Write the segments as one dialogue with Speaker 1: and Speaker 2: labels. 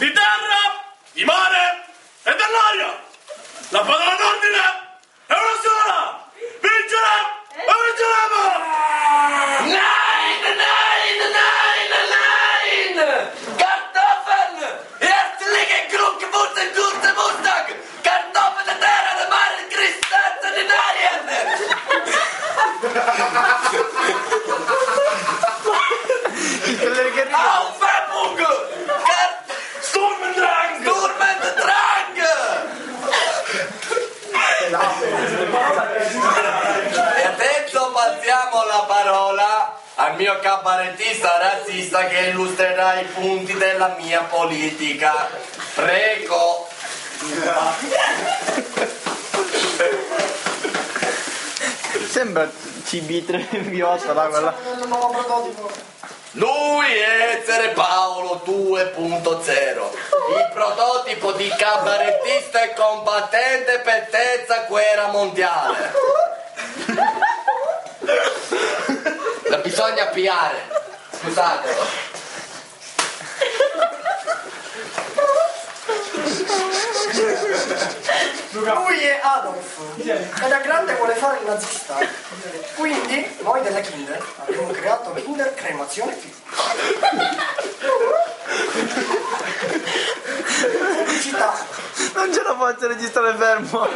Speaker 1: di terra, di mare e dell'aria. La parola d'ordine è una sola. Vincere e vinceremo!
Speaker 2: Nein! Kartoffeln! Herzliche Glückwunsch, gute Mustag! Kartoffeln der Terra, der Mare, Christensen in Arien! Aufhebung! Sturmendrang! Sturmendrang! E adesso passiamo la parola al mio cabarettista razzista che illustrerà i punti della mia politica. Prego.
Speaker 3: Sembra CB3 Viotta là quella.
Speaker 2: Lui è Essere Paolo 2.0, il prototipo di cabarettista e combattente per terza guerra mondiale. La bisogna piare, scusate.
Speaker 4: Lui è Adolf e da grande vuole fare il nazista. Quindi noi della Kinder abbiamo creato Kinder Cremazione Film. Pubblicità.
Speaker 3: Non ce la faccio registrare fermo.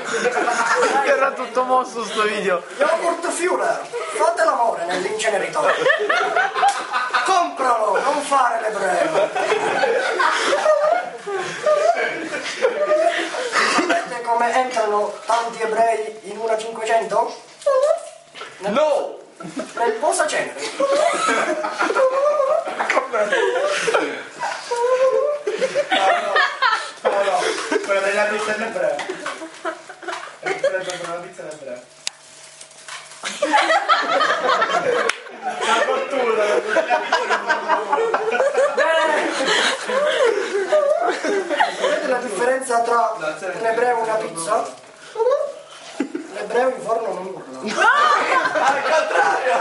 Speaker 3: Era tutto mosso sto video.
Speaker 4: Yogurt Führer, fate l'amore nell'inceneritore. Compralo, non fare l'ebreo. Sapete come entrano tanti ebrei in una 500?
Speaker 2: No!
Speaker 4: Nel posacenere.
Speaker 5: No, quella della pizza dell'ebreo. La pizza dell'ebreo. La cottura.
Speaker 4: Vedete la differenza tra un ebreo e una pizza? L'ebreo in forno non urla.
Speaker 2: Al contrario!